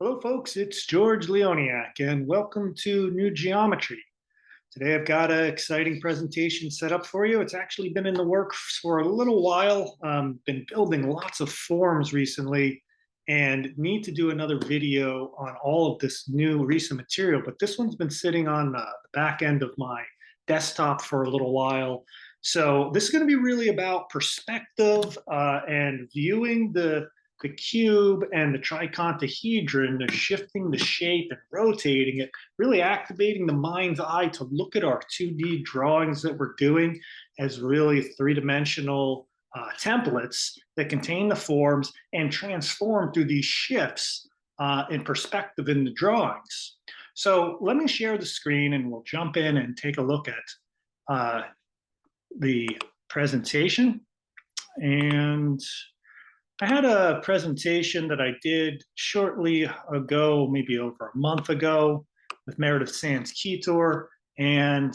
Hello, folks. It's George Leoniak, and welcome to New Geometry. Today, I've got an exciting presentation set up for you. It's actually been in the works for a little while. Been building lots of forms recently, and need to do another video on all of this new recent material. But this one's been sitting on the back end of my desktop for a little while. So this is going to be really about perspective and viewing the cube and the tricontahedron, they're shifting the shape and rotating it, really activating the mind's eye to look at our 2D drawings that we're doing as really three-dimensional templates that contain the forms and transform through these shifts in perspective in the drawings. So let me share the screen and we'll jump in and take a look at the presentation. And I had a presentation that I did shortly ago, maybe over a month ago, with Meredith Sands-Keetor. And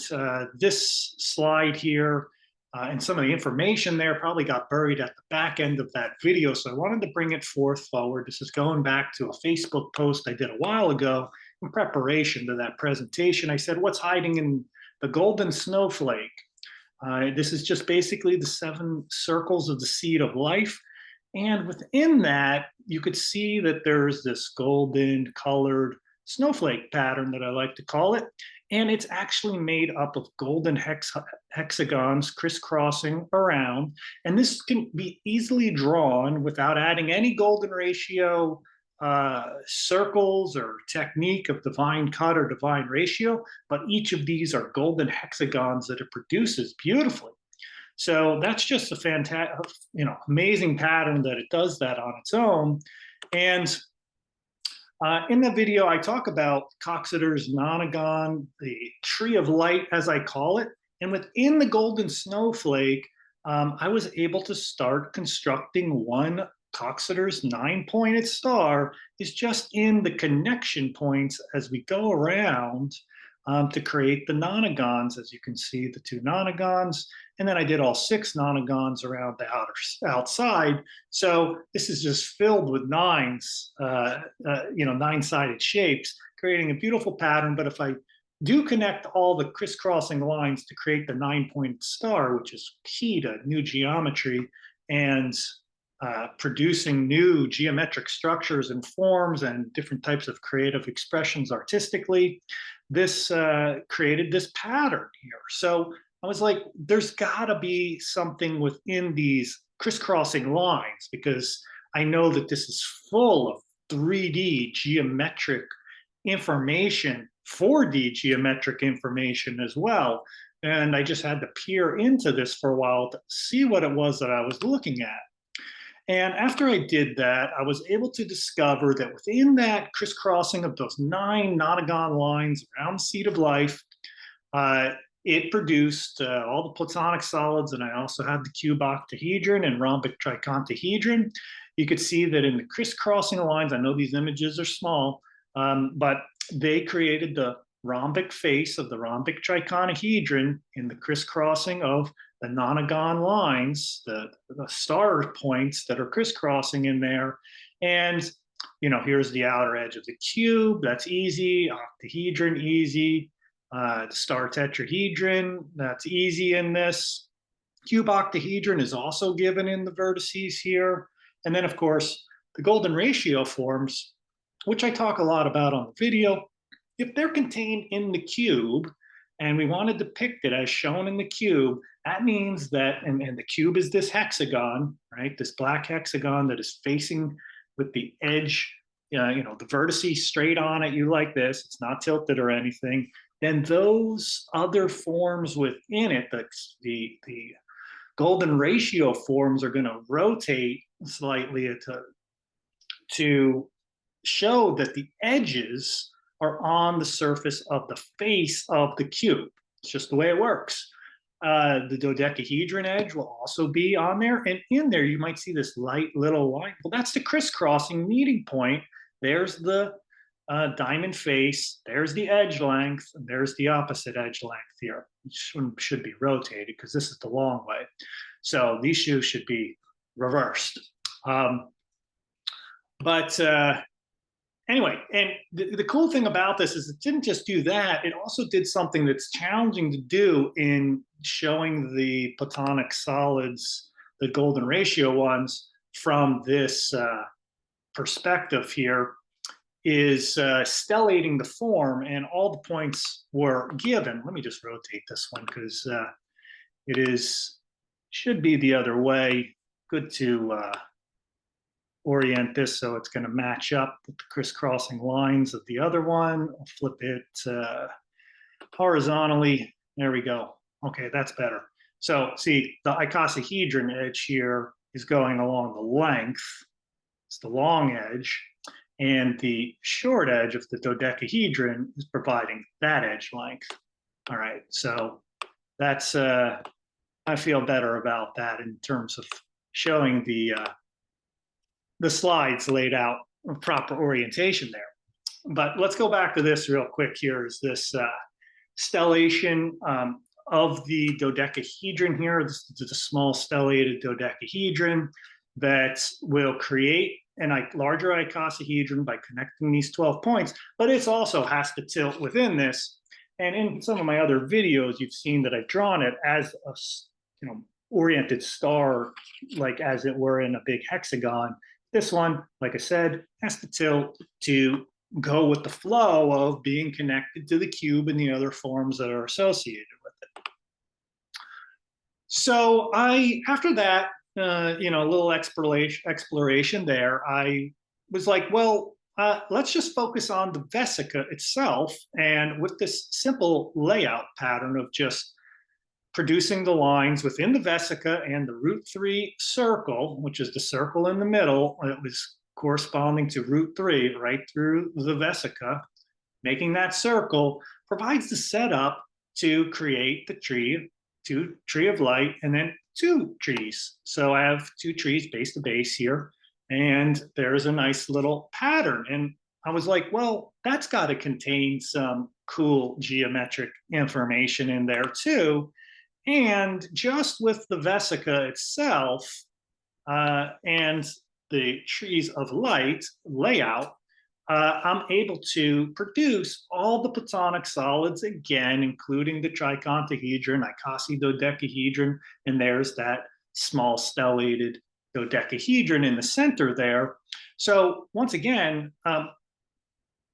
this slide here and some of the information there probably got buried at the back end of that video. So I wanted to bring it forward. This is going back to a Facebook post I did a while ago in preparation to that presentation. I said, what's hiding in the golden snowflake? This is just basically the 7 circles of the seed of life. And within that, you could see that there's this golden colored snowflake pattern that I like to call it. And it's actually made up of golden hexagons crisscrossing around. And this can be easily drawn without adding any golden ratio circles or technique of divine cut or divine ratio. But each of these are golden hexagons that it produces beautifully. So that's just a fantastic, amazing pattern that it does that on its own. And in the video, I talk about Coxeter's nonagon, the tree of light, as I call it. And within the golden snowflake, I was able to start constructing one Coxeter's 9-pointed star is just in the connection points as we go around to create the nonagons. As you can see, the 2 nonagons. And then I did all 6 nonagons around the outside. So this is just filled with nines, 9-sided shapes, creating a beautiful pattern. But if I do connect all the crisscrossing lines to create the 9-pointed star, which is key to new geometry and producing new geometric structures and forms and different types of creative expressions artistically, this created this pattern here. So I was like, there's gotta be something within these crisscrossing lines, because I know that this is full of 3D geometric information, 4D geometric information as well. And I just had to peer into this for a while to see what it was that I was looking at. And after I did that, I was able to discover that within that crisscrossing of those 9 nonagon lines around the seed of life, it produced all the platonic solids, and I also had the cube octahedron and rhombic tricontahedron. You could see that in the crisscrossing lines, I know these images are small, but they created the rhombic face of the rhombic tricontahedron in the crisscrossing of the nonagon lines, the star points that are crisscrossing in there. And, here's the outer edge of the cube. That's easy. Octahedron, easy. The star tetrahedron, that's easy in this. Cube octahedron is also given in the vertices here. And then, of course, the golden ratio forms, which I talk a lot about on the video. If they're contained in the cube, and we want to depict it as shown in the cube, that means that, and the cube is this hexagon, right? This black hexagon that is facing with the edge, the vertices straight on it, you like this, it's not tilted or anything. Then those other forms within it, the golden ratio forms, are going to rotate slightly to show that the edges are on the surface of the face of the cube. It's just the way it works. The dodecahedron edge will also be on there. And in there, you might see this light little line. Well, that's the crisscrossing meeting point. There's the diamond face. There's the edge length. And there's the opposite edge length here. It should be rotated because this is the long way. So these shoes should be reversed. anyway, and the cool thing about this is it didn't just do that, it also did something that's challenging to do in showing the platonic solids, the golden ratio ones, from this perspective here, is stellating the form, and all the points were given. Let me just rotate this one because it should be the other way. Good to orient this so it's going to match up with the crisscrossing lines of the other one. I'll flip it horizontally. There we go. Okay, that's better. So see, the icosahedron edge here is going along the length. It's the long edge. And the short edge of the dodecahedron is providing that edge length. All right, so that's, I feel better about that in terms of showing the slides laid out in proper orientation there. But let's go back to this real quick here, is this stellation of the dodecahedron here. This is a small stellated dodecahedron that will create a larger icosahedron by connecting these 12 points, but it also has to tilt within this. And in some of my other videos, you've seen that I've drawn it as a oriented star, like as it were in a big hexagon. This one, like I said, has to tilt to go with the flow of being connected to the cube and the other forms that are associated with it. So after that, a little exploration there, I was like, well, let's just focus on the vesica itself. And with this simple layout pattern of just producing the lines within the vesica and the root 3 circle, which is the circle in the middle, it was corresponding to root 3 right through the vesica, making that circle provides the setup to create the tree of light, and then 2 trees. So I have 2 trees base to base here, and there's a nice little pattern. And I was like, well, that's got to contain some cool geometric information in there too. And just with the vesica itself and the trees of light layout, I'm able to produce all the platonic solids again, including the tricontahedron, icosahedron, and there's that small stellated dodecahedron in the center there. So once again,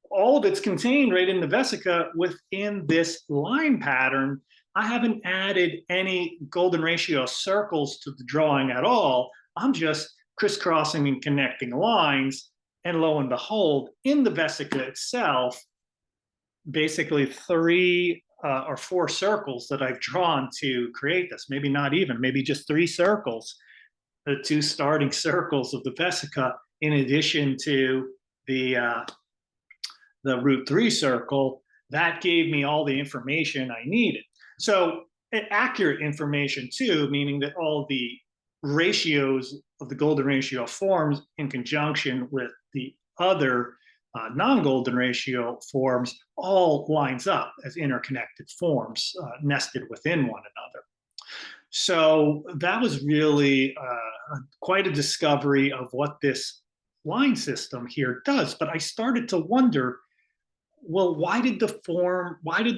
all of it's contained right in the vesica within this line pattern. I haven't added any golden ratio circles to the drawing at all. I'm just crisscrossing and connecting lines. And lo and behold, in the vesica itself, basically 3 or 4 circles that I've drawn to create this. Maybe not even, maybe just 3 circles, the 2 starting circles of the vesica, in addition to the root 3 circle. That gave me all the information I needed. So accurate information too, meaning that all the ratios of the golden ratio forms in conjunction with the other non-golden ratio forms all lines up as interconnected forms nested within one another. So that was really quite a discovery of what this line system here does. But I started to wonder, well, why did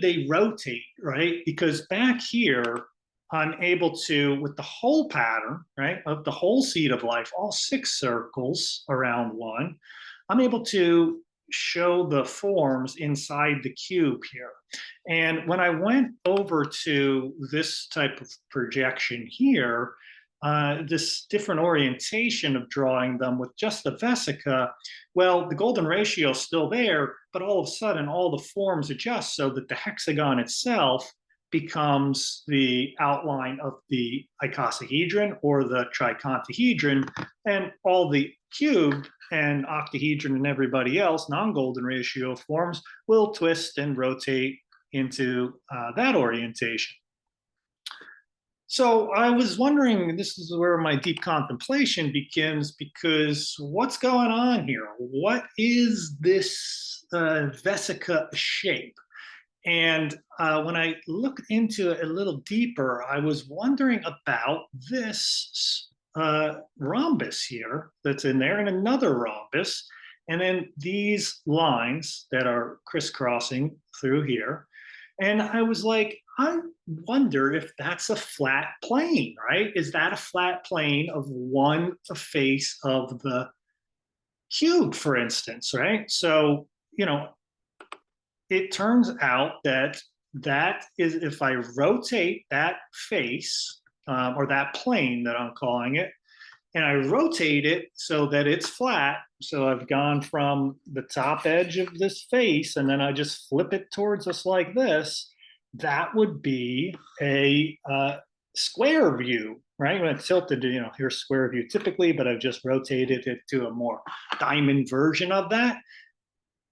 they rotate, right? Because back here, I'm able to, with the whole pattern, right, of the whole seed of life, all 6 circles around one, I'm able to show the forms inside the cube here. And when I went over to this type of projection here, this different orientation of drawing them with just the vesica, well, the golden ratio is still there, but all of a sudden all the forms adjust so that the hexagon itself becomes the outline of the icosahedron or the tricontahedron, and all the cube and octahedron and everybody else, non-golden ratio forms, will twist and rotate into that orientation. So I was wondering, this is where my deep contemplation begins, because what's going on here? What is this vesica shape? And when I looked into it a little deeper, I was wondering about this rhombus here that's in there, and another rhombus. and then these lines that are crisscrossing through here. And I was like, I wonder if that's a flat plane, right? Is that a flat plane of one face of the cube, for instance, right? So, it turns out that that is, if I rotate that face or that plane that I'm calling it, and I rotate it so that it's flat. So I've gone from the top edge of this face and then I just flip it towards us like this. That would be a square view, right? When it's tilted, here's square view typically, but I've just rotated it to a more diamond version of that.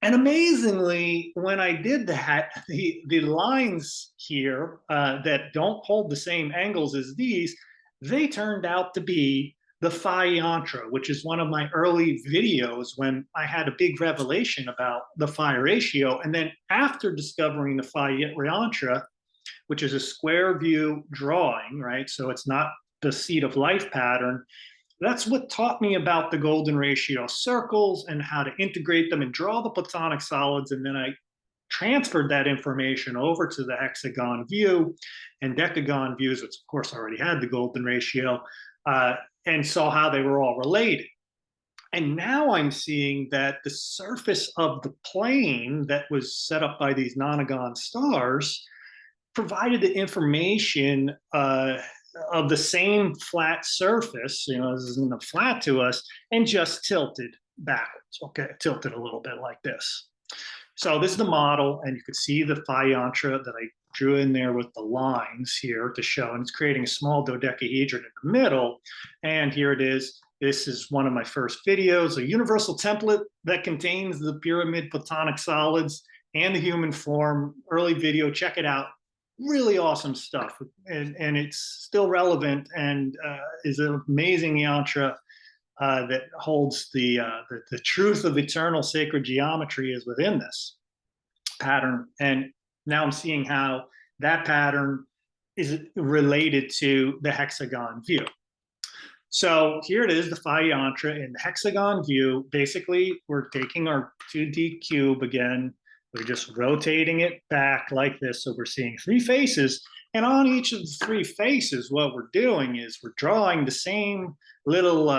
And amazingly, when I did that, the lines here that don't hold the same angles as these, they turned out to be the phi yantra, which is one of my early videos when I had a big revelation about the phi ratio. And then after discovering the phi yantra, which is a square view drawing, right? So it's not the seed of life pattern. That's what taught me about the golden ratio circles and how to integrate them and draw the platonic solids. And then I transferred that information over to the hexagon view and decagon views, which of course already had the golden ratio, and saw how they were all related. And now I'm seeing that the surface of the plane that was set up by these nonagon stars provided the information of the same flat surface, this isn't flat to us, and just tilted backwards. Okay, tilted a little bit like this. So this is the model, and you can see the phi yantra that I drew in there with the lines here to show, and it's creating a small dodecahedron in the middle. And here it is. This is one of my first videos, a universal template that contains the pyramid platonic solids and the human form. Early video, check it out. Really awesome stuff, and it's still relevant and is an amazing yantra that holds the truth of eternal sacred geometry is within this pattern. And now I'm seeing how that pattern is related to the hexagon view. So here it is, the phi yantra in the hexagon view. Basically, we're taking our 2D cube again. We're just rotating it back like this. So we're seeing three faces. And on each of the three faces, what we're doing is we're drawing the same little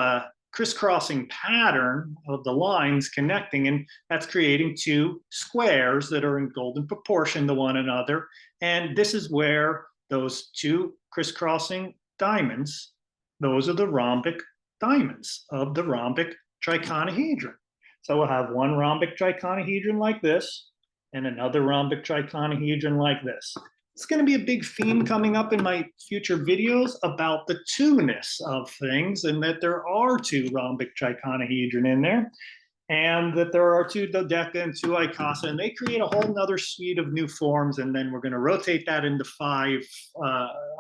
crisscrossing pattern of the lines connecting. And that's creating two squares that are in golden proportion to one another. And this is where those two crisscrossing diamonds, those are the rhombic diamonds of the rhombic triconahedron. So we'll have one rhombic triconahedron like this, and another rhombic triconahedron like this. It's going to be a big theme coming up in my future videos about the two-ness of things, and that there are two rhombic triconahedron in there, and that there are two dodeca and two icasa, and they create a whole nother suite of new forms. And then we're going to rotate that into 5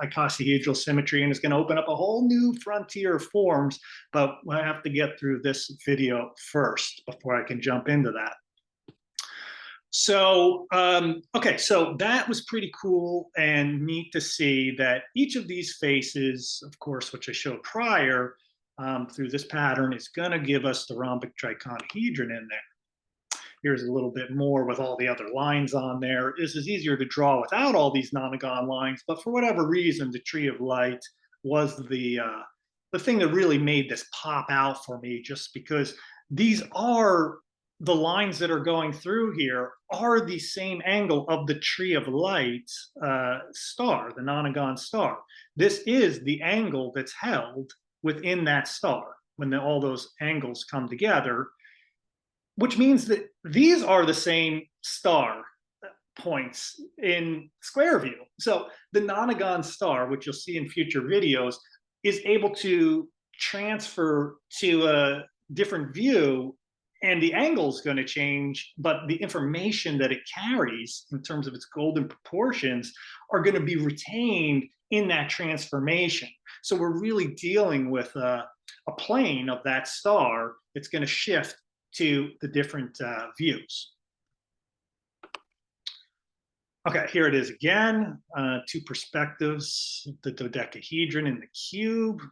icosahedral symmetry, and it's going to open up a whole new frontier of forms. But I have to get through this video first before I can jump into that. So, okay, so that was pretty cool and neat to see that each of these faces, of course, which I showed prior, through this pattern is going to give us the rhombic triconahedron in there. Here's a little bit more with all the other lines on there. This is easier to draw without all these nonagon lines, but for whatever reason, the tree of light was the thing that really made this pop out for me, just because these are the lines that are going through here are the same angle of the tree of light star, the nonagon star. This is the angle that's held within that star when all those angles come together, which means that these are the same star points in square view. So the nonagon star, which you'll see in future videos, is able to transfer to a different view, and the angle is going to change, but the information that it carries in terms of its golden proportions are going to be retained in that transformation. So we're really dealing with a plane of that star that's going to shift to the different views. Okay, here it is again, 2 perspectives, the dodecahedron and the cube.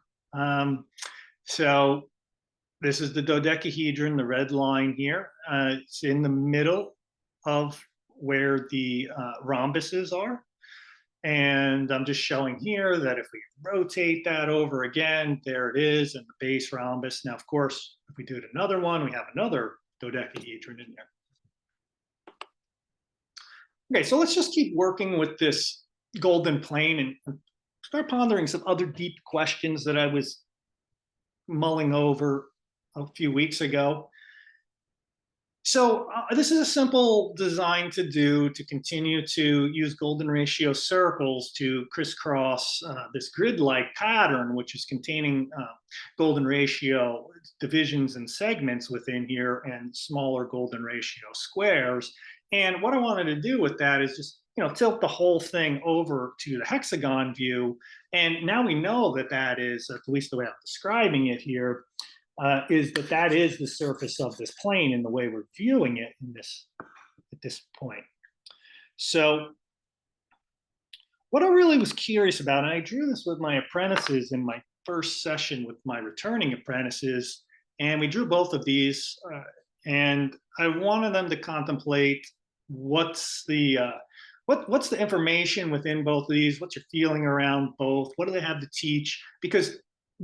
So This is the dodecahedron, the red line here. It's in the middle of where the rhombuses are. And I'm just showing here that if we rotate that over again, there it is, and the base rhombus. Now, of course, if we do another one, we have another dodecahedron in there. Okay, so let's just keep working with this golden plane and start pondering some other deep questions that I was mulling over a few weeks ago. So this is a simple design to do to continue to use golden ratio circles to crisscross this grid-like pattern, which is containing golden ratio divisions and segments within here and smaller golden ratio squares. And what I wanted to do with that is just tilt the whole thing over to the hexagon view. And now we know that that is, at least the way I'm describing it here, is that is the surface of this plane in the way we're viewing it at this point. So what I really was curious about, and I drew this with my apprentices in my first session with my returning apprentices, and we drew both of these, and I wanted them to contemplate what's the information within both of these, what's your feeling around both, what do they have to teach, because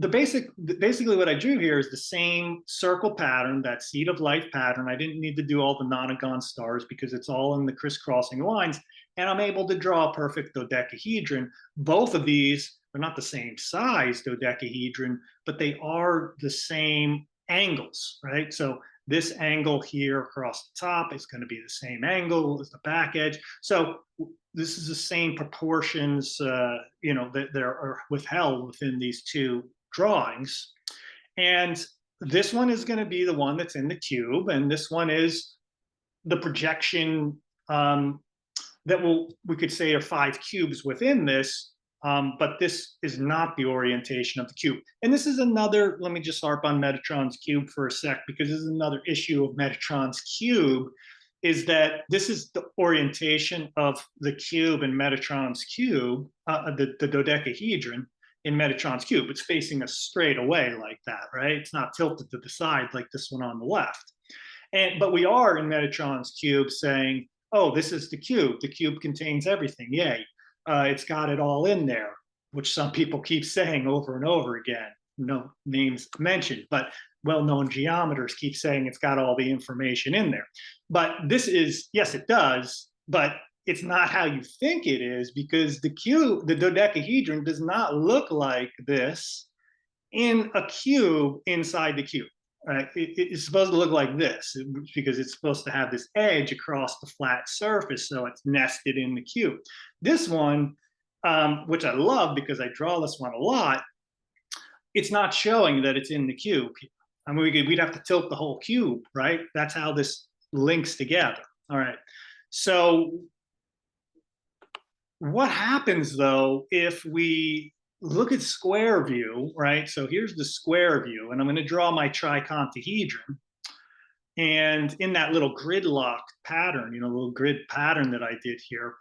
basically what I drew here is the same circle pattern, that seed of life pattern. I didn't need to do all the nonagon stars because it's all in the crisscrossing lines, and I'm able to draw a perfect dodecahedron. Both of these are not the same size dodecahedron, but they are the same angles, right? So this angle here across the top is going to be the same angle as the back edge. So this is the same proportions, that are withheld within these two drawings. And this one is going to be the one that's in the cube, and this one is the projection that we could say are 5 cubes within this, but this is not the orientation of the cube. And this is another, let me just harp on Metatron's cube for a sec, because this is another issue of Metatron's cube, is that this is the orientation of the cube in Metatron's cube, the dodecahedron in Metatron's cube. It's facing us straight away like that, right? It's not tilted to the side like this one on the left. But we are in Metatron's cube saying, oh, this is the cube. The cube contains everything. Yay. It's got it all in there, which some people keep saying over and over again. No names mentioned, but well-known geometers keep saying it's got all the information in there. But this is, yes, it does, but it's not how you think it is, because the cube, the dodecahedron, does not look like this in a cube inside the cube. Right? It's supposed to look like this because it's supposed to have this edge across the flat surface, so it's nested in the cube. This one, which I love because I draw this one a lot, it's not showing that it's in the cube. I mean, we'd have to tilt the whole cube, right? That's how this links together. All right. So what happens, though, if we look at square view, right? So here's the square view, and I'm going to draw my tricontahedron. And in that little gridlock pattern, little grid pattern that I did here,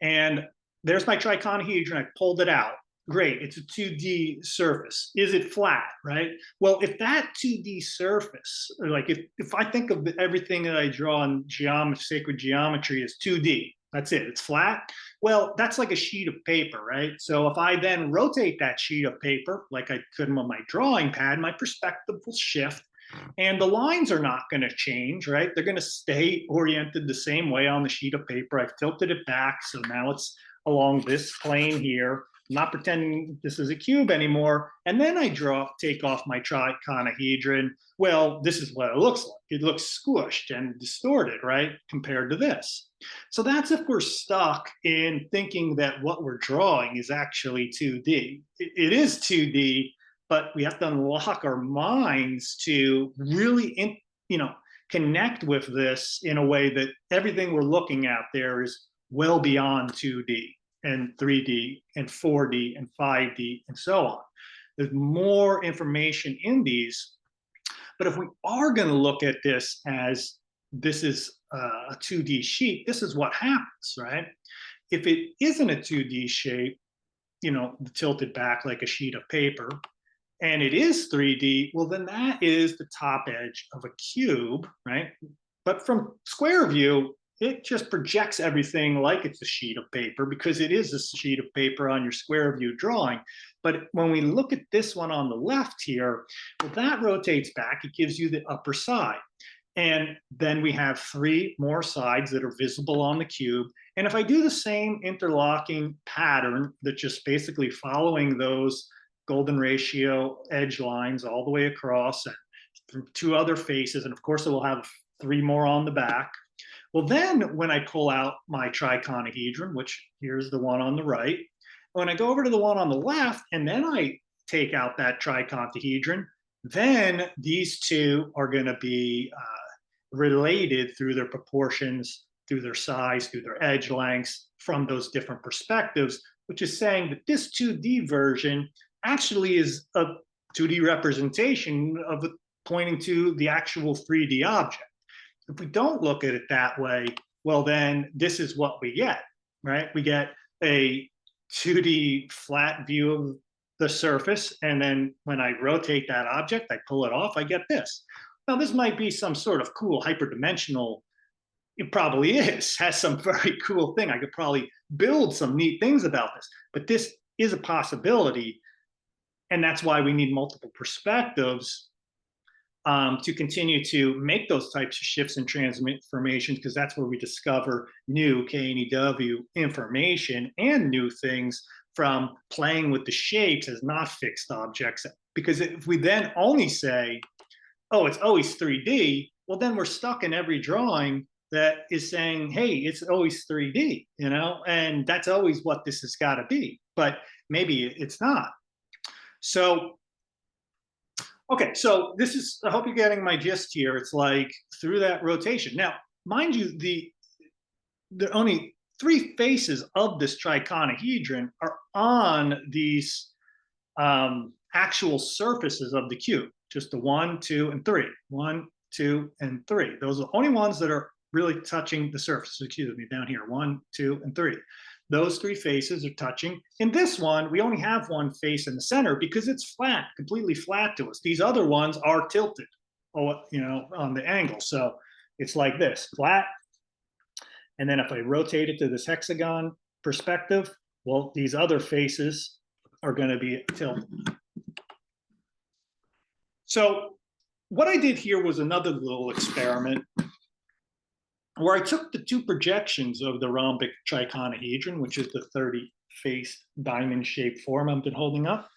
and there's my tricontahedron. I pulled it out. Great, it's a 2D surface. Is it flat, right? Well, if that 2D surface, like if I think of everything that I draw in sacred geometry as 2D, that's it, it's flat. Well, that's like a sheet of paper, right? So if I then rotate that sheet of paper, like I could on my drawing pad, my perspective will shift, and the lines are not going to change, right? They're going to stay oriented the same way on the sheet of paper. I've tilted it back, so now it's along this plane here. I'm not pretending this is a cube anymore. And then I take off my triconahedron. Well, this is what it looks like. It looks squished and distorted, right, compared to this. So that's if we're stuck in thinking that what we're drawing is actually 2D. It is 2D, but we have to unlock our minds to really, connect with this in a way that everything we're looking at there is well beyond 2D and 3D and 4D and 5D and so on. There's more information in these. But if we are going to look at this as this is a 2D sheet, this is what happens, right? If it isn't a 2D shape, tilted back like a sheet of paper, and it is 3D, well, then that is the top edge of a cube, right? But from square view, it just projects everything like it's a sheet of paper because it is a sheet of paper on your square view drawing. But when we look at this one on the left here, well, that rotates back. It gives you the upper side. And then we have 3 more sides that are visible on the cube. And if I do the same interlocking pattern that's just basically following those golden ratio edge lines all the way across and from 2 other faces, and of course it will have 3 more on the back. Well, then when I pull out my triconahedron, which here's the one on the right, when I go over to the one on the left, and then I take out that triconahedron, then these 2 are going to be related through their proportions, through their size, through their edge lengths, from those different perspectives, which is saying that this 2D version actually is a 2D representation of it pointing to the actual 3D object. If we don't look at it that way, well, then this is what we get, right? We get a 2D flat view of the surface, and then when I rotate that object, I pull it off, I get this. Now, this might be some sort of cool hyperdimensional, it probably is, has some very cool thing. I could probably build some neat things about this, but this is a possibility, and that's why we need multiple perspectives to continue to make those types of shifts and transformations, because that's where we discover new KNEW information and new things from playing with the shapes as not fixed objects. Because if we then only say, oh, it's always 3D, well, then we're stuck in every drawing that is saying, hey, it's always 3D, you know, and that's always what this has got to be. But maybe it's not. So, okay, so this is, I hope you're getting my gist here. It's like through that rotation. Now, mind you, the only 3 faces of this triconahedron are on these actual surfaces of the cube, just the 1, 2, and 3. 1, 2, and 3. Those are the only ones that are really touching the surface. Excuse me, down here, 1, 2, and 3. Those 3 faces are touching. In this one, we only have 1 face in the center because it's flat, completely flat to us. These other ones are tilted, you know, on the angle. So it's like this, flat. And then if I rotate it to this hexagon perspective, well, these other faces are going to be tilted. So what I did here was another little experiment where I took the 2 projections of the rhombic triconahedron, which is the 30-faced diamond-shaped form I've been holding up,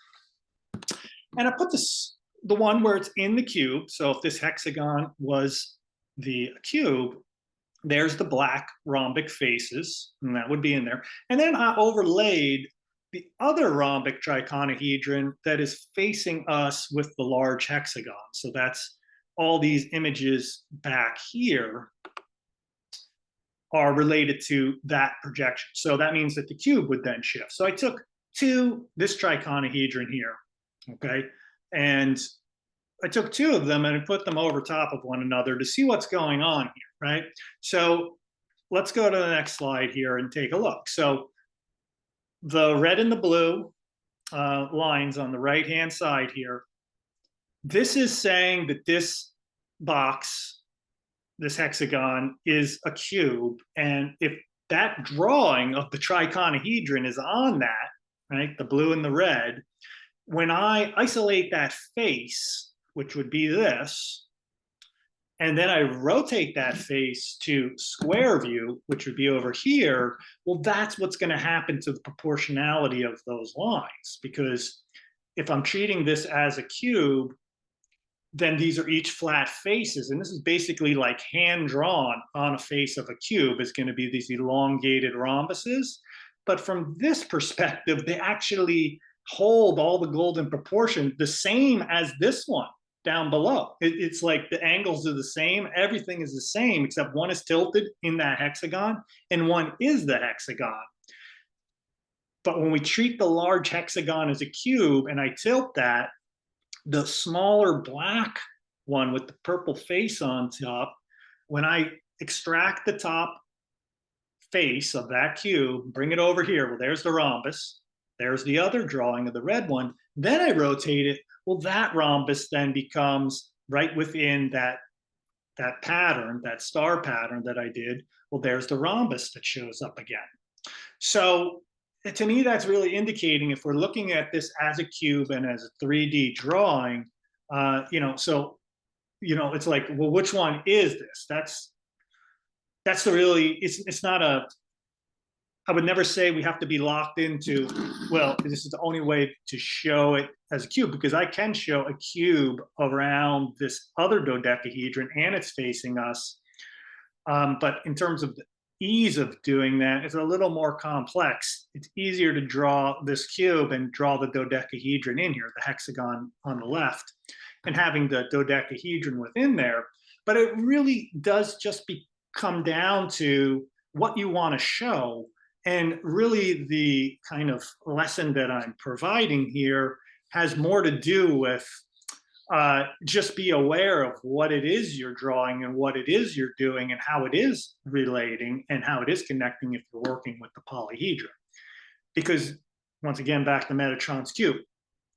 and I put the one where it's in the cube. So if this hexagon was the cube, there's the black rhombic faces, and that would be in there. And then I overlaid the other rhombic triconahedron that is facing us with the large hexagon. So that's all these images back here are related to that projection. So that means that the cube would then shift. So I took this triconahedron here, okay? And I took 2 of them and I put them over top of one another to see what's going on here, right? So let's go to the next slide here and take a look. So the red and the blue lines on the right-hand side here, this is saying that this box, this hexagon, is a cube. And if that drawing of the triconahedron is on that, right, the blue and the red, when I isolate that face, which would be this, and then I rotate that face to square view, which would be over here, well, that's what's going to happen to the proportionality of those lines. Because if I'm treating this as a cube, then these are each flat faces. And this is basically like hand drawn on a face of a cube is going to be these elongated rhombuses. But from this perspective, they actually hold all the golden proportion the same as this one down below. It's like the angles are the same. Everything is the same, except one is tilted in that hexagon and one is the hexagon. But when we treat the large hexagon as a cube and I tilt that, the smaller black one with the purple face on top, when I extract the top face of that cube, bring it over here, well, there's the rhombus, There's the other drawing of the red one. Then I rotate it. Well, that rhombus then becomes right within that pattern, that star pattern that I did. Well, there's the rhombus that shows up again. So to me, that's really indicating if we're looking at this as a cube and as a 3D drawing, it's like, well, which one is this? That's the really, it's not a, I would never say we have to be locked into, well, this is the only way to show it as a cube, because I can show a cube around this other dodecahedron and it's facing us. But in terms of the ease of doing that, it's a little more complex. It's easier to draw this cube and draw the dodecahedron in here, the hexagon on the left, and having the dodecahedron within there. But it really does just come down to what you want to show. And really the kind of lesson that I'm providing here has more to do with just be aware of what it is you're drawing and what it is you're doing and how it is relating and how it is connecting if you're working with the polyhedron. Because once again, back to Metatron's cube,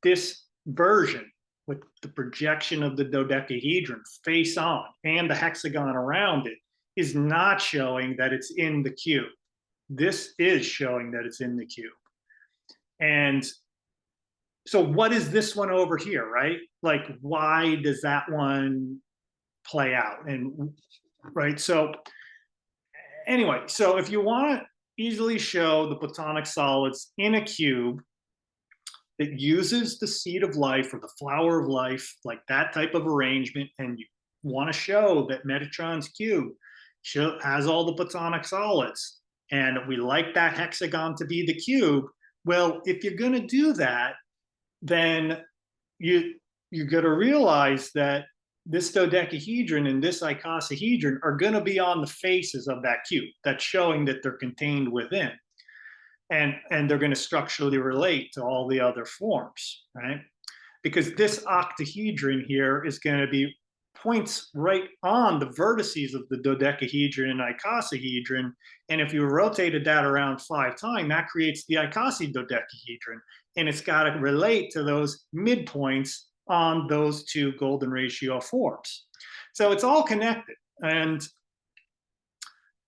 this version with the projection of the dodecahedron face on and the hexagon around it is not showing that it's in the cube. This is showing that it's in the cube. And so what is this one over here, right? Like, why does that one play out? And right, so anyway, so if you want to easily show the platonic solids in a cube that uses the seed of life or the flower of life, like that type of arrangement, and you want to show that Metatron's cube has all the platonic solids, and we like that hexagon to be the cube, well, if you're going to do that, then you got to realize that this dodecahedron and this icosahedron are going to be on the faces of that cube. That's showing that they're contained within. And they're going to structurally relate to all the other forms, right? Because this octahedron here is going to be points right on the vertices of the dodecahedron and icosahedron. And if you rotated that around 5 times, that creates the icosahedodecahedron. And it's got to relate to those midpoints on those 2 golden ratio forms. So it's all connected. And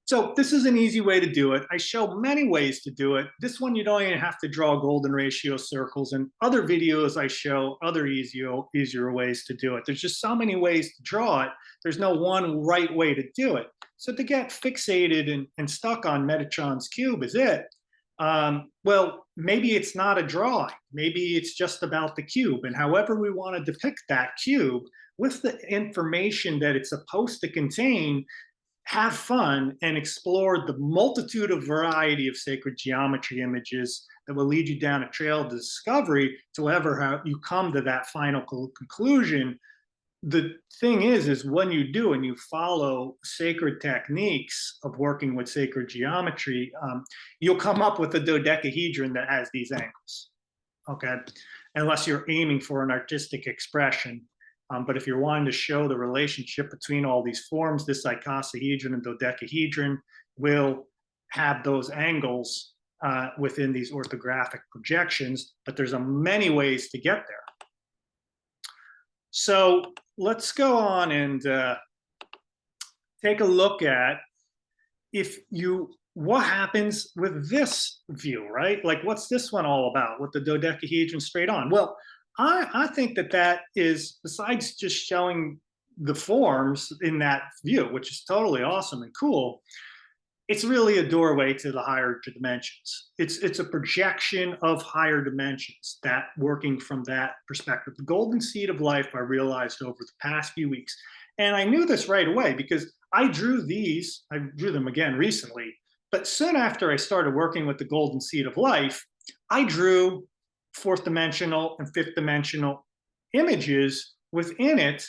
so this is an easy way to do it. I show many ways to do it. This one, you don't even have to draw golden ratio circles. And other videos, I show other easier ways to do it. There's just so many ways to draw it. There's no one right way to do it. So to get fixated and stuck on Metatron's cube is it. Well, maybe it's not a drawing. Maybe it's just about the cube. And however we want to depict that cube with the information that it's supposed to contain, have fun and explore the multitude of variety of sacred geometry images that will lead you down a trail of discovery to how you come to that final conclusion. The thing is when you do and you follow sacred techniques of working with sacred geometry, you'll come up with a dodecahedron that has these angles, okay? Unless you're aiming for an artistic expression. But if you're wanting to show the relationship between all these forms, this icosahedron and dodecahedron will have those angles within these orthographic projections, but there's many ways to get there. So let's go on and take a look at what happens with this view, right? Like, what's this one all about with the dodecahedron straight on? Well, I think that is, besides just showing the forms in that view, which is totally awesome and cool, it's really a doorway to the higher dimensions. It's a projection of higher dimensions, that working from that perspective. The golden seed of life I realized over the past few weeks. And I knew this right away because I drew them again recently, but soon after I started working with the golden seed of life, I drew 4th dimensional and 5th dimensional images within it,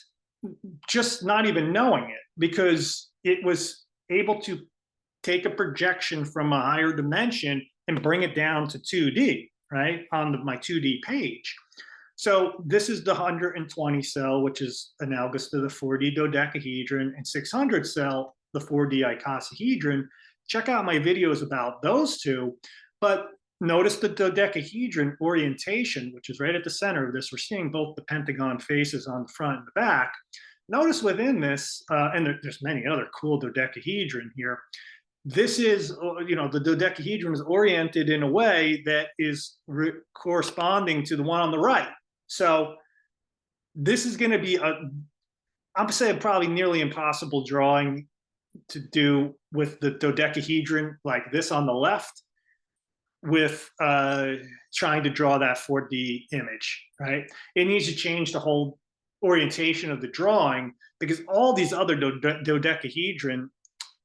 just not even knowing it, because it was able to take a projection from a higher dimension and bring it down to 2D, right, on my 2D page. So this is the 120 cell, which is analogous to the 4D dodecahedron, and 600 cell, the 4D icosahedron. Check out my videos about those two. But notice the dodecahedron orientation, which is right at the center of this. We're seeing both the pentagon faces on the front and the back. Notice within this, and there's many other cool dodecahedron here. This is, the dodecahedron is oriented in a way that is corresponding to the one on the right. So this is going to be I'm saying probably nearly impossible drawing to do with the dodecahedron like this on the left, with trying to draw that 4D image, right? It needs to change the whole orientation of the drawing, because all these other dodecahedron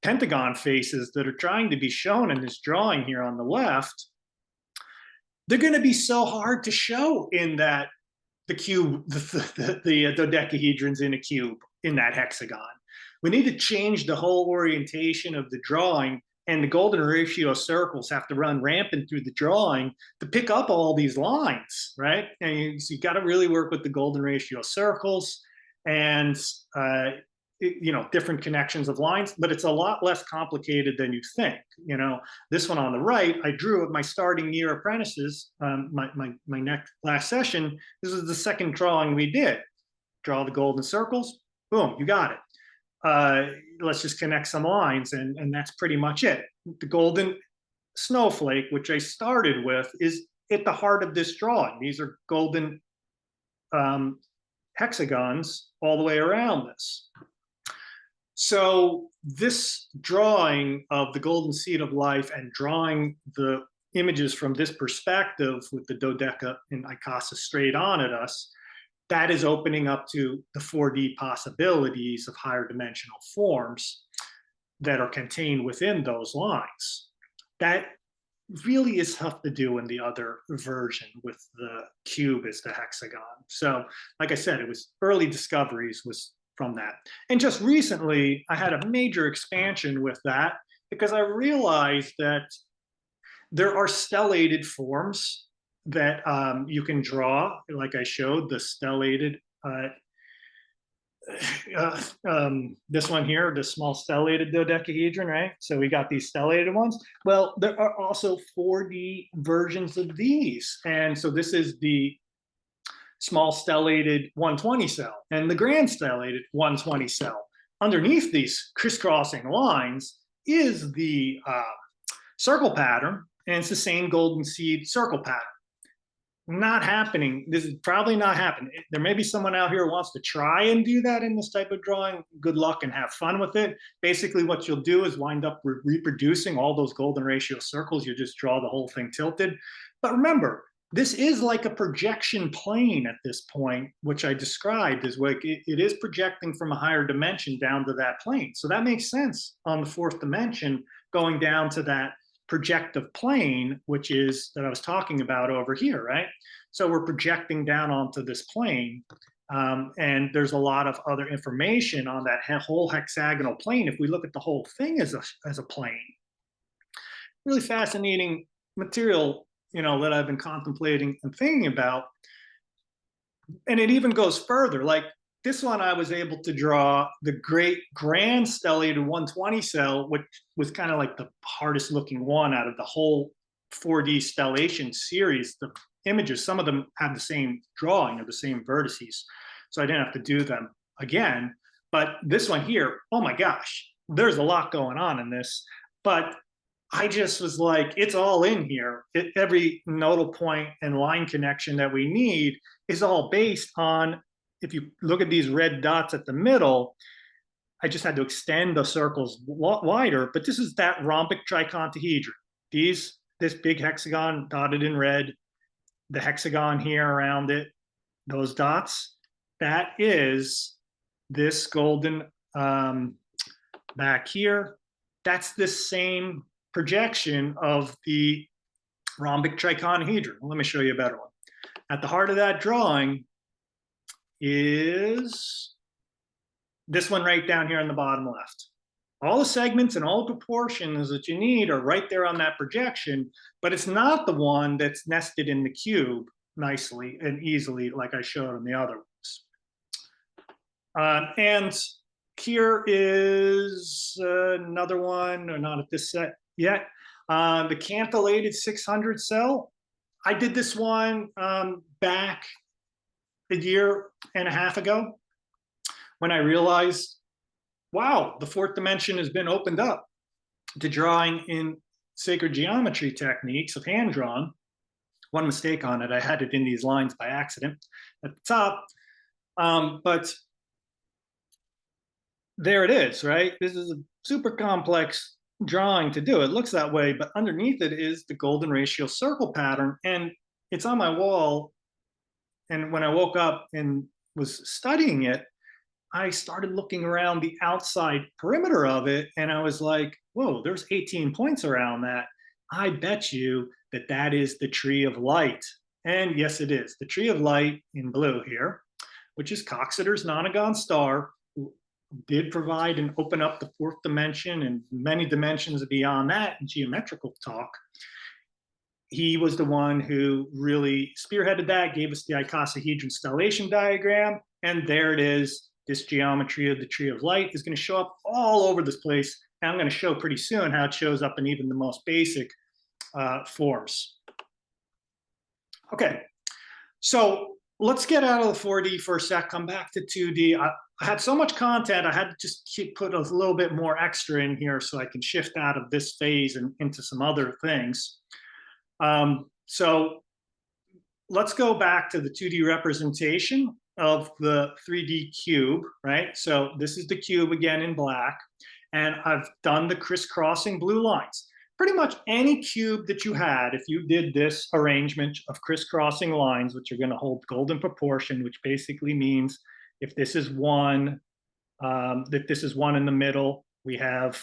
pentagon faces that are trying to be shown in this drawing here on the left, they're going to be so hard to show in that the cube, the dodecahedrons in a cube in that hexagon. We need to change the whole orientation of the drawing, and the golden ratio circles have to run rampant through the drawing to pick up all these lines, right? And you got to really work with the golden ratio circles and different connections of lines, but it's a lot less complicated than you think. This one on the right, I drew at my starting year apprentices, my last session. This is the second drawing we did. Draw the golden circles, boom, you got it. Let's just connect some lines, and that's pretty much it. The golden snowflake, which I started with, is at the heart of this drawing. These are golden hexagons all the way around this. So this drawing of the golden seed of life and drawing the images from this perspective with the dodeca and Icasa straight on at us, that is opening up to the 4D possibilities of higher dimensional forms that are contained within those lines. That really is tough to do in the other version with the cube as the hexagon. So like I said, it was early discoveries was from that. And just recently, I had a major expansion with that, because I realized that there are stellated forms that you can draw, like I showed, the stellated, this one here, the small stellated dodecahedron, right? So we got these stellated ones. Well, there are also 4D versions of these. And so this is the small stellated 120 cell and the grand stellated 120 cell. Underneath these crisscrossing lines is the circle pattern, and it's the same golden seed circle pattern. Not happening. This is probably not happening. There may be someone out here who wants to try and do that in this type of drawing. Good luck and have fun with it. Basically, what you'll do is wind up reproducing all those golden ratio circles. You just draw the whole thing tilted. But remember, this is like a projection plane at this point, which I described as like it is projecting from a higher dimension down to that plane. So that makes sense on the fourth dimension, going down to that projective plane, which is that I was talking about over here, right? So we're projecting down onto this plane, and there's a lot of other information on that whole hexagonal plane. If we look at the whole thing as a plane, really fascinating material, that I've been contemplating and thinking about. And it even goes further. Like this one, I was able to draw the great grand stellated 120 cell, which was kind of like the hardest looking one out of the whole 4D stellation series. The images, some of them have the same drawing of the same vertices, so I didn't have to do them again. But this one here, oh my gosh, there's a lot going on in this. But I just was like, it's all in here. Every nodal point and line connection that we need is all based on, if you look at these red dots at the middle, I just had to extend the circles wider, but this is that rhombic tricontahedron. This big hexagon dotted in red, the hexagon here around it, those dots, that is this golden back here. That's the same projection of the rhombic triconahedron. Let me show you a better one. At the heart of that drawing is this one right down here on the bottom left. All the segments and all the proportions that you need are right there on that projection, but it's not the one that's nested in the cube nicely and easily like I showed on the other ones. And here is another one, or not at this set yet. The cantilated 600 cell, I did this one back a year and a half ago when I realized, wow, the fourth dimension has been opened up to drawing in sacred geometry techniques of hand drawn. One mistake on it, I had it in these lines by accident at the top. But there it is, right? This is a super complex drawing to do. It looks that way, but underneath it is the golden ratio circle pattern. And it's on my wall. And when I woke up and was studying it, I started looking around the outside perimeter of it, and I was like, whoa, there's 18 points around that. I bet you that that is the tree of light. And yes, it is. The tree of light in blue here, which is Coxeter's nonagon star, did provide and open up the fourth dimension and many dimensions beyond that in geometrical talk. He was the one who really spearheaded that, gave us the icosahedron stellation diagram, and there it is. This geometry of the tree of light is going to show up all over this place, and I'm going to show pretty soon how it shows up in even the most basic forms. Okay, so let's get out of the 4D for a sec, come back to 2D. I had so much content, I had to just put a little bit more extra in here so I can shift out of this phase and into some other things. So let's go back to the 2D representation of the 3D cube, right? So this is the cube again in black, and I've done the crisscrossing blue lines. Pretty much any cube that you had, if you did this arrangement of crisscrossing lines, which are going to hold golden proportion, which basically means if this is one, that this is one in the middle, we have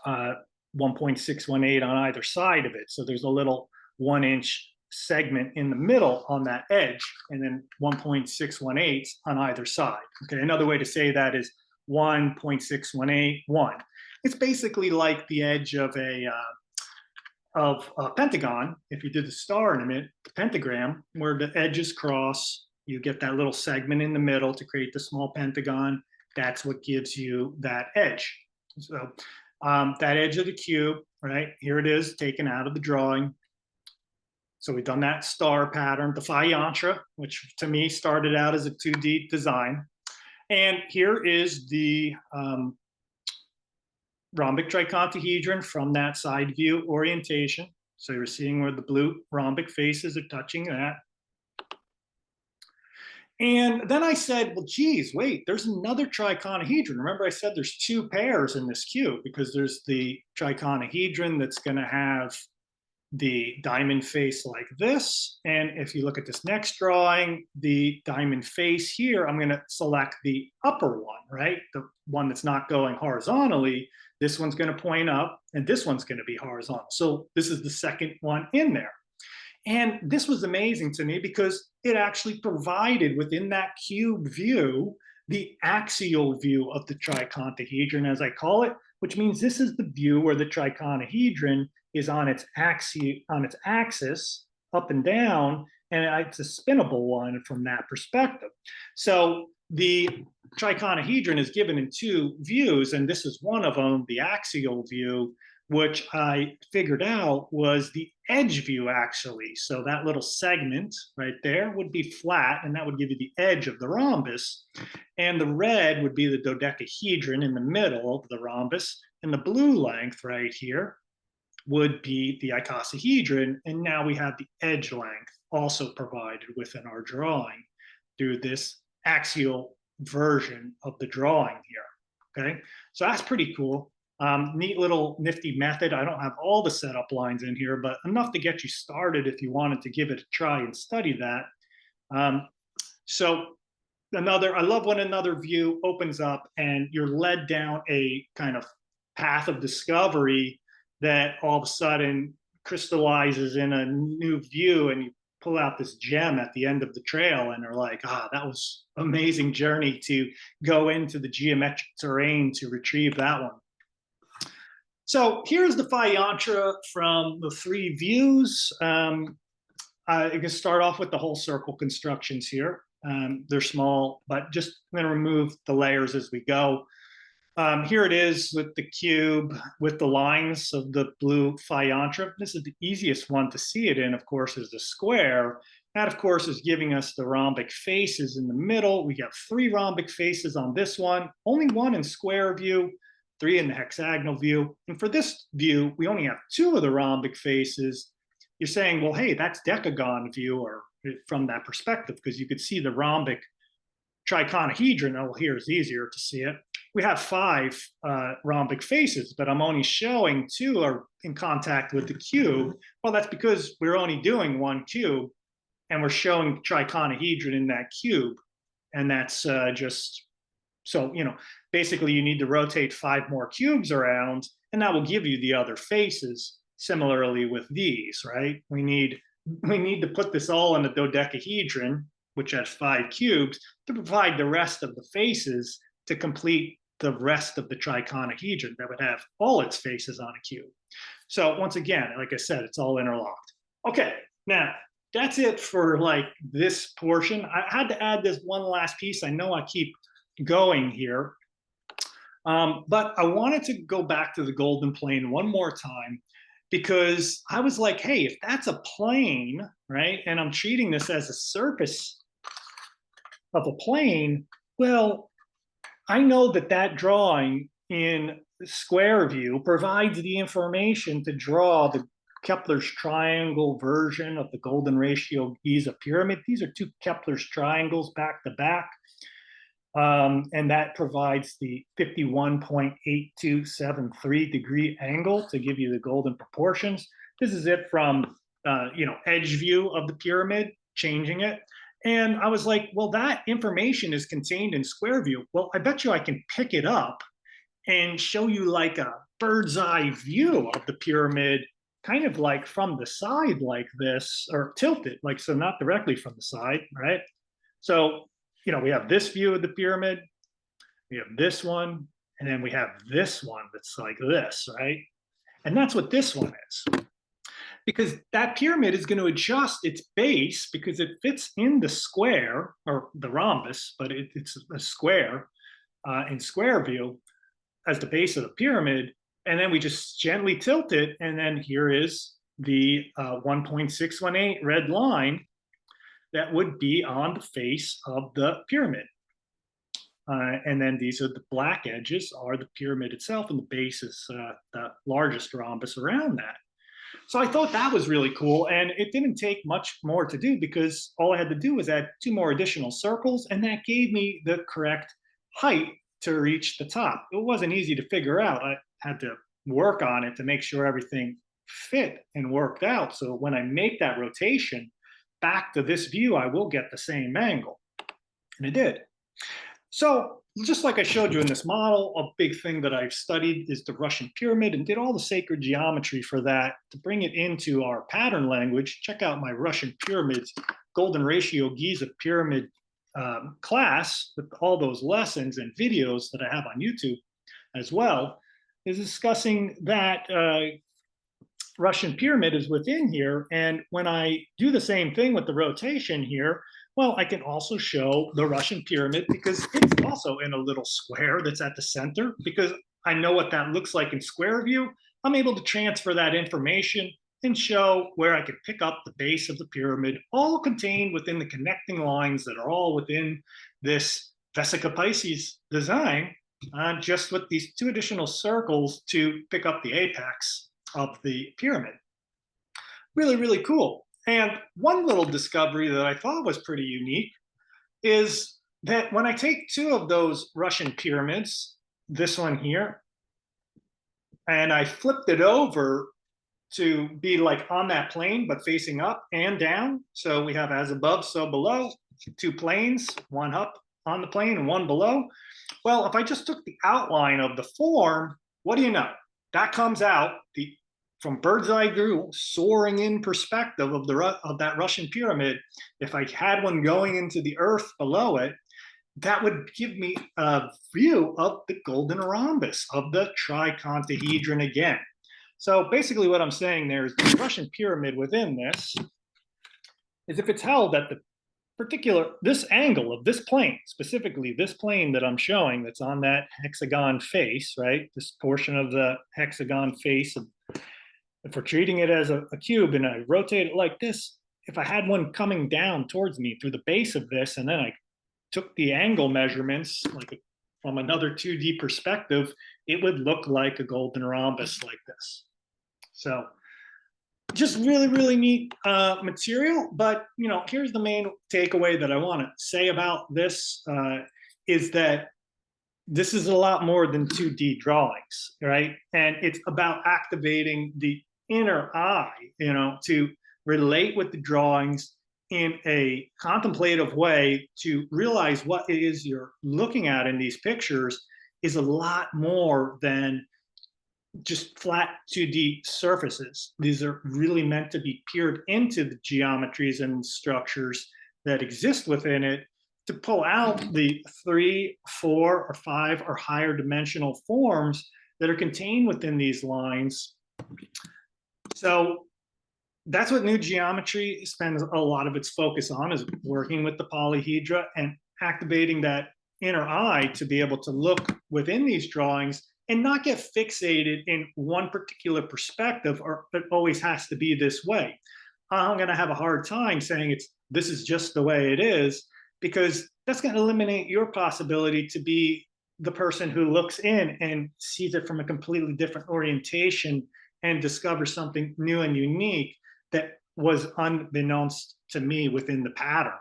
1.618 on either side of it. So there's a little 1-inch segment in the middle on that edge, and then 1.618 on either side. Okay, another way to say that is 1.618, 1. It's basically like the edge of a pentagon. If you did the star in it, the pentagram, where the edges cross, you get that little segment in the middle to create the small pentagon. That's what gives you that edge. So that edge of the cube, right? Here it is, taken out of the drawing. So we've done that star pattern, the phi yantra, which to me started out as a 2D design. And here is the rhombic tricontahedron from that side view orientation. So you're seeing where the blue rhombic faces are touching that. And then I said, well, geez, wait, there's another triconahedron. Remember I said there's two pairs in this cube because there's the triconahedron that's going to have the diamond face like this. And if you look at this next drawing, the diamond face here, I'm going to select the upper one, right? The one that's not going horizontally. This one's going to point up, and this one's going to be horizontal. So this is the second one in there. And this was amazing to me because it actually provided within that cube view the axial view of the triconahedron, as I call it, which means this is the view where the triconahedron is on its axis, up and down, and it's a spinnable one from that perspective. So the triconahedron is given in two views, and this is one of them, the axial view, which I figured out was the edge view, actually. So that little segment right there would be flat, and that would give you the edge of the rhombus. And the red would be the dodecahedron in the middle of the rhombus, and the blue length right here would be the icosahedron. And now we have the edge length also provided within our drawing through this axial version of the drawing here. Okay, so that's pretty cool. Neat little nifty method. I don't have all the setup lines in here, but enough to get you started if you wanted to give it a try and study that. So I love when another view opens up and you're led down a kind of path of discovery that all of a sudden crystallizes in a new view, and you pull out this gem at the end of the trail and are like, that was an amazing journey to go into the geometric terrain to retrieve that one. So here's the phi yantra from the three views. I can start off with the whole circle constructions here. They're small, but just I'm going to remove the layers as we go. Here it is with the cube, with the lines of the blue phalanx. This is the easiest one to see it in, of course, is the square. That, of course, is giving us the rhombic faces in the middle. We have 3 rhombic faces on this one, only 1 in square view, 3 in the hexagonal view. And for this view, we only have 2 of the rhombic faces. You're saying, well, hey, that's decagon view, or from that perspective, because you could see the rhombic triconahedron. Oh, here is easier to see it. We have 5 rhombic faces, but I'm only showing 2 are in contact with the cube. Well, that's because we're only doing 1 cube, and we're showing triconahedron in that cube. And that's just, so, basically you need to rotate 5 more cubes around, and that will give you the other faces. Similarly with these, right? We need to put this all in a dodecahedron, which has 5 cubes, to provide the rest of the faces to complete the rest of the triconahedron that would have all its faces on a cube. So once again, like I said, it's all interlocked. Okay, now that's it for like this portion. I had to add this one last piece. I know I keep going here, but I wanted to go back to the golden plane one more time, because I was like, hey, if that's a plane, right, and I'm treating this as a surface of a plane, well, I know that that drawing in square view provides the information to draw the Kepler's triangle version of the golden ratio Giza pyramid. These are 2 Kepler's triangles back to back. And that provides the 51.8273 degree angle to give you the golden proportions. This is it from, edge view of the pyramid, changing it. And I was like, well, that information is contained in square view. Well, I bet you I can pick it up and show you like a bird's eye view of the pyramid, kind of like from the side like this, or tilt it, like, so not directly from the side, right? So, we have this view of the pyramid, we have this one, and then we have this one that's like this, right? And that's what this one is. Because that pyramid is going to adjust its base because it fits in the square, or the rhombus, but it's a square in square view as the base of the pyramid. And then we just gently tilt it. And then here is the 1.618 red line that would be on the face of the pyramid. And then these are the black edges are the pyramid itself, and the base is the largest rhombus around that. So I thought that was really cool, and it didn't take much more to do, because all I had to do was add 2 more additional circles, and that gave me the correct height to reach the top. It wasn't easy to figure out. I had to work on it to make sure everything fit and worked out. So when I make that rotation back to this view, I will get the same angle, and it did. So just like I showed you in this model, a big thing that I've studied is the Russian pyramid, and did all the sacred geometry for that to bring it into our pattern language. Check out my Russian pyramids, golden ratio Giza pyramid class, with all those lessons and videos that I have on YouTube as well, is discussing that Russian pyramid is within here. And when I do the same thing with the rotation here, well, I can also show the Russian pyramid, because it's also in a little square that's at the center. Because I know what that looks like in square view, I'm able to transfer that information and show where I can pick up the base of the pyramid, all contained within the connecting lines that are all within this vesica piscis design, just with these 2 additional circles to pick up the apex of the pyramid. Really, really cool. And one little discovery that I thought was pretty unique is that when I take 2 of those Russian pyramids, this one here, and I flipped it over to be like on that plane, but facing up and down. So we have as above, so below, 2 planes, one up on the plane and one below. Well, if I just took the outline of the form, what do you know? That comes out from bird's eye view, soaring in perspective of that Russian pyramid. If I had one going into the earth below it, that would give me a view of the golden rhombus of the triconahedron again. So basically what I'm saying there is the Russian pyramid within this is, if it's held at the this angle of this plane, specifically this plane that I'm showing that's on that hexagon face, right? This portion of the hexagon face, if we're treating it as a cube and I rotate it like this, if I had one coming down towards me through the base of this, and then I took the angle measurements like from another 2D perspective, it would look like a golden rhombus like this. So just really, really neat material. But, here's the main takeaway that I want to say about this is that this is a lot more than 2D drawings, right? And it's about activating the inner eye, to relate with the drawings in a contemplative way, to realize what it is you're looking at in these pictures is a lot more than just flat 2D surfaces. These are really meant to be peered into the geometries and structures that exist within it to pull out the 3, 4, or 5 or higher dimensional forms that are contained within these lines. So that's what new geometry spends a lot of its focus on, is working with the polyhedra and activating that inner eye to be able to look within these drawings and not get fixated in one particular perspective, or it always has to be this way. I'm going to have a hard time saying this is just the way it is, because that's going to eliminate your possibility to be the person who looks in and sees it from a completely different orientation and discovers something new and unique that was unbeknownst to me within the pattern.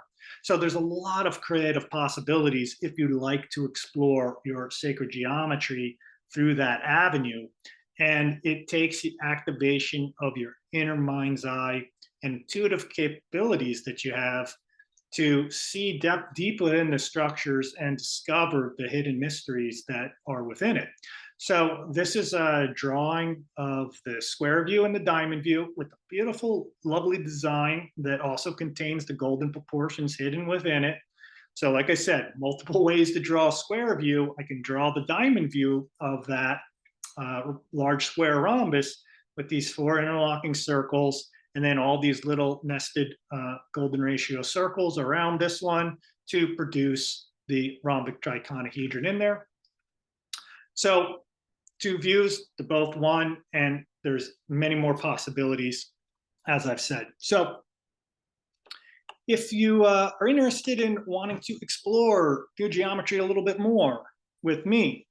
So there's a lot of creative possibilities if you'd like to explore your sacred geometry through that avenue. And it takes the activation of your inner mind's eye and intuitive capabilities that you have to see deep within the structures and discover the hidden mysteries that are within it. So this is a drawing of the square view and the diamond view with a beautiful, lovely design that also contains the golden proportions hidden within it. So like I said, multiple ways to draw a square view. I can draw the diamond view of that large square rhombus with these 4 interlocking circles, and then all these little nested golden ratio circles around this one to produce the rhombic triconahedron in there. So 2 views to both one, and there's many more possibilities, as I've said. So if you are interested in wanting to explore new geometry a little bit more with me,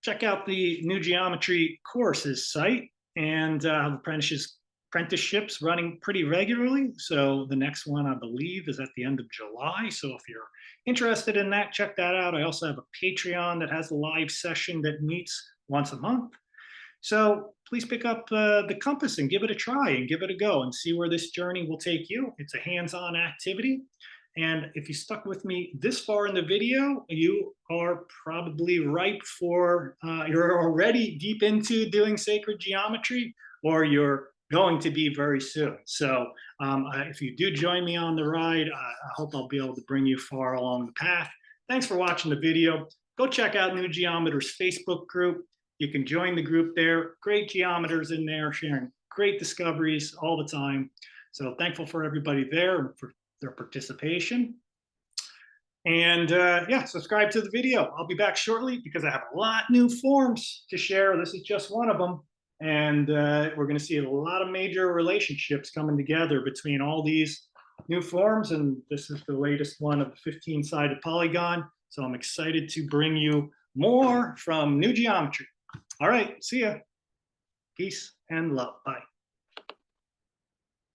check out the New Geometry Courses site, and apprenticeships running pretty regularly. So the next one, I believe, is at the end of July. So if you're interested in that, check that out. I also have a Patreon that has a live session that meets once a month. So please pick up the compass and give it a try and give it a go and see where this journey will take you. It's a hands-on activity. And if you stuck with me this far in the video, you are probably ripe for, you're already deep into doing sacred geometry, or you're going to be very soon. So if you do join me on the ride, I hope I'll be able to bring you far along the path. Thanks for watching the video. Go check out New Geometers Facebook group. You can join the group there. Great geometers in there sharing great discoveries all the time. So thankful for everybody there and for their participation. And yeah, subscribe to the video. I'll be back shortly because I have a lot new forms to share. This is just one of them. And we're going to see a lot of major relationships coming together between all these new forms. And this is the latest one of the 15-sided polygon. So I'm excited to bring you more from New Geometry. All right, see ya. Peace and love. Bye.